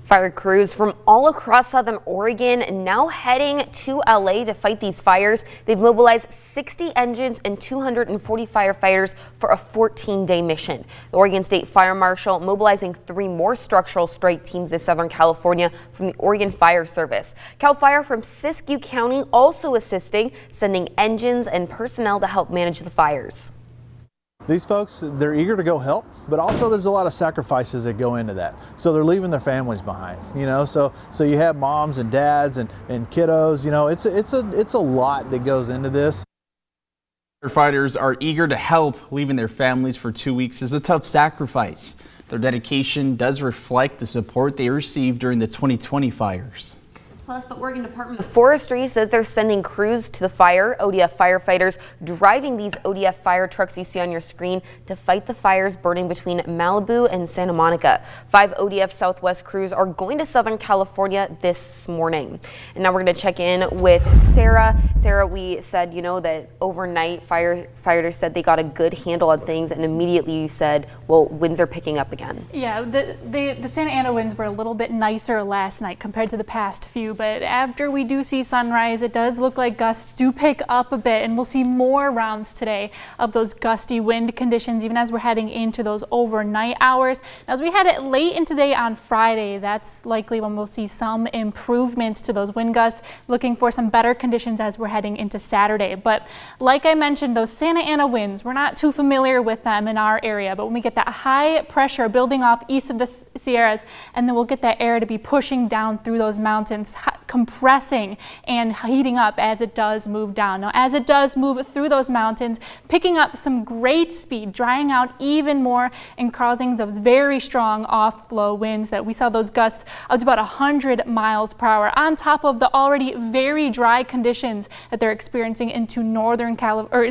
Fire crews from all across southern Oregon now heading to LA to fight these fires. They've mobilized 60 engines and 240 firefighters for a 14-day mission. The Oregon State Fire Marshal mobilizing 3 more structural strike teams in Southern California from the Oregon Fire Service. Cal Fire from Siskiyou County also assisting, sending engines and personnel to help manage the fires. These folks, they're eager to go help, but also there's a lot of sacrifices that go into that. So they're leaving their families behind, so you have moms and dads and kiddos, it's a lot that goes into this. Firefighters are eager to help. Leaving their families for 2 weeks is a tough sacrifice. Their dedication does reflect the support they received during the 2020 fires. Plus, the Oregon Department of Forestry says they're sending crews to the fire. ODF firefighters driving these ODF fire trucks you see on your screen to fight the fires burning between Malibu and Santa Monica. 5 ODF Southwest crews are going to Southern California this morning. And now we're going to check in with Sarah. Sarah, we said, that overnight firefighters said they got a good handle on things, and immediately you said, well, winds are picking up again. Yeah, the Santa Ana winds were a little bit nicer last night compared to the past few. But after we do see sunrise, it does look like gusts do pick up a bit, and we'll see more rounds today of those gusty wind conditions, even as we're heading into those overnight hours. Now, as we head it late into the day on Friday, that's likely when we'll see some improvements to those wind gusts, looking for some better conditions as we're heading into Saturday. But like I mentioned, those Santa Ana winds, we're not too familiar with them in our area, but when we get that high pressure building off east of the Sierras, and then we'll get that air to be pushing down through those mountains, compressing and heating up as it does move down. Now, as it does move through those mountains, picking up some great speed, drying out even more and causing those very strong off-flow winds that we saw those gusts up to about 100 miles per hour on top of the already very dry conditions that they're experiencing into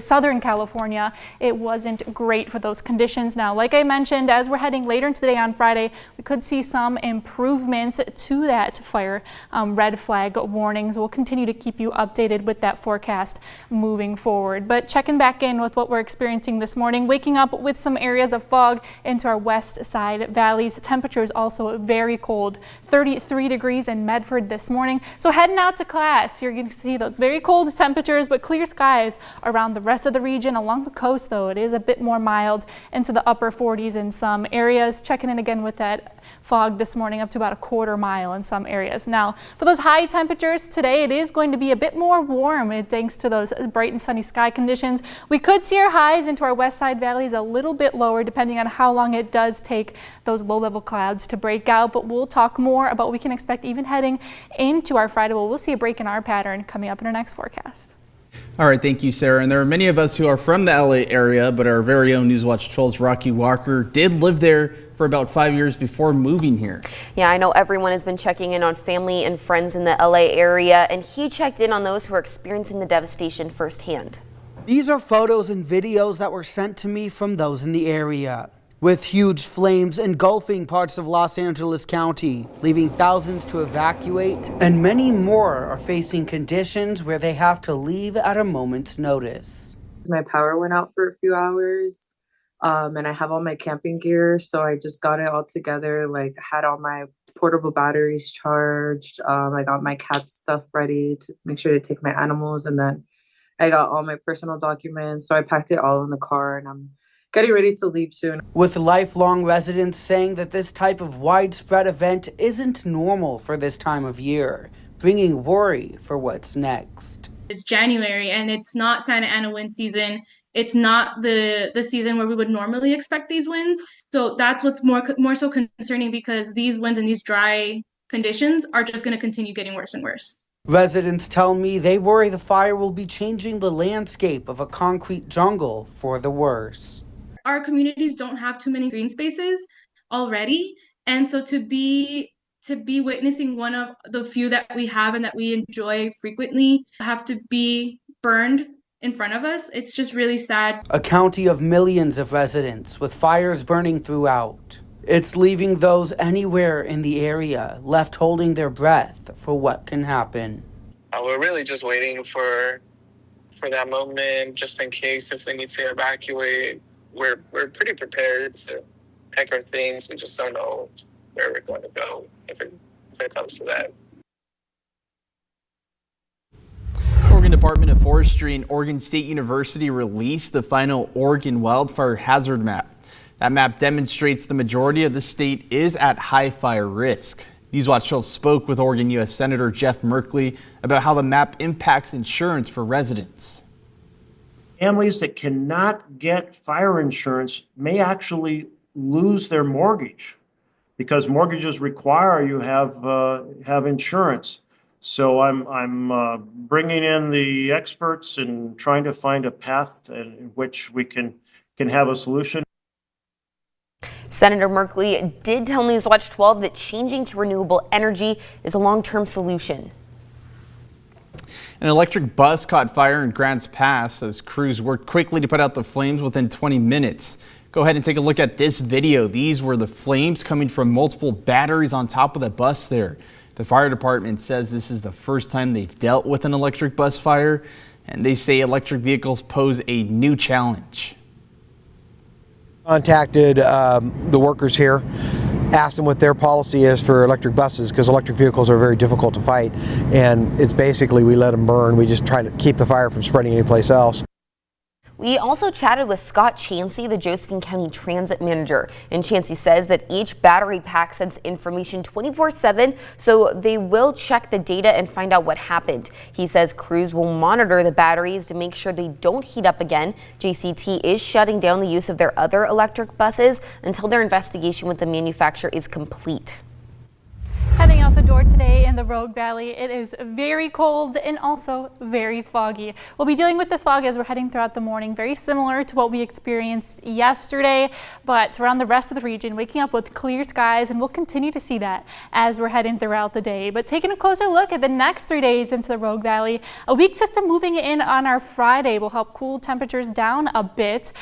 Southern California. It wasn't great for those conditions. Now, like I mentioned, as we're heading later into the day on Friday, we could see some improvements to that fire red flag warnings. We'll continue to keep you updated with that forecast moving forward. But checking back in with what we're experiencing this morning, waking up with some areas of fog into our west side valleys. Temperatures also very cold, 33 degrees in Medford this morning. So heading out to class, you're going to see those very cold temperatures, but clear skies around the rest of the region. Along the coast, though, it is a bit more mild into the upper 40s in some areas. Checking in again with that fog this morning up to about a quarter mile in some areas. Now, for those high temperatures today, it is going to be a bit more warm thanks to those bright and sunny sky conditions. We could see our highs into our west side valleys a little bit lower depending on how long it does take those low-level clouds to break out, but we'll talk more about what we can expect even heading into our Friday. Well, we'll see a break in our pattern coming up in our next forecast. All right, thank you, Sarah. And there are many of us who are from the LA area, but our very own NewsWatch 12's Rocky Walker did live there for about 5 years before moving here. Yeah, I know everyone has been checking in on family and friends in the LA area, and he checked in on those who are experiencing the devastation firsthand. These are photos and videos that were sent to me from those in the area. With huge flames engulfing parts of Los Angeles County, leaving thousands to evacuate, and many more are facing conditions where they have to leave at a moment's notice. My power went out for a few hours, and I have all my camping gear, so I just got it all together, had all my portable batteries charged. I got my cat stuff ready to make sure to take my animals, and then I got all my personal documents, so I packed it all in the car, and I'm getting ready to leave soon. With lifelong residents saying that this type of widespread event isn't normal for this time of year, bringing worry for what's next. It's January and it's not Santa Ana wind season. It's not the season where we would normally expect these winds. So that's what's more so concerning, because these winds and these dry conditions are just going to continue getting worse and worse. Residents tell me they worry the fire will be changing the landscape of a concrete jungle for the worse. Our communities don't have too many green spaces already, and so to be witnessing one of the few that we have and that we enjoy frequently have to be burned in front of us, it's just really sad. A county of millions of residents with fires burning throughout. It's leaving those anywhere in the area left holding their breath for what can happen. We're really just waiting for that moment, just in case if we need to evacuate. We're pretty prepared to pack our things. We just don't know where we're going to go. If it it comes to that. Oregon Department of Forestry and Oregon State University released the final Oregon wildfire hazard map. That map demonstrates the majority of the state is at high fire risk. NewsWatch spoke with Oregon U.S. Senator Jeff Merkley about how the map impacts insurance for residents. Families that cannot get fire insurance may actually lose their mortgage because mortgages require you have insurance. So I'm bringing in the experts and trying to find a path in which we can have a solution. Senator Merkley did tell NewsWatch 12 that changing to renewable energy is a long-term solution. An electric bus caught fire in Grants Pass as crews worked quickly to put out the flames within 20 minutes. Go ahead and take a look at this video. These were the flames coming from multiple batteries on top of the bus there. The fire department says this is the first time they've dealt with an electric bus fire, and they say electric vehicles pose a new challenge. Contacted the workers here, asked them what their policy is for electric buses, because electric vehicles are very difficult to fight, and it's basically we let them burn. We just try to keep the fire from spreading anyplace else. We also chatted with Scott Chansey, the Josephine County Transit Manager, and Chansey says that each battery pack sends information 24/7, so they will check the data and find out what happened. He says crews will monitor the batteries to make sure they don't heat up again. JCT is shutting down the use of their other electric buses until their investigation with the manufacturer is complete. Heading out the door today in the Rogue Valley, it is very cold and also very foggy. We'll be dealing with this fog as we're heading throughout the morning, very similar to what we experienced yesterday, but around the rest of the region, waking up with clear skies, and we'll continue to see that as we're heading throughout the day. But taking a closer look at the next 3 days into the Rogue Valley, a weak system moving in on our Friday will help cool temperatures down a bit.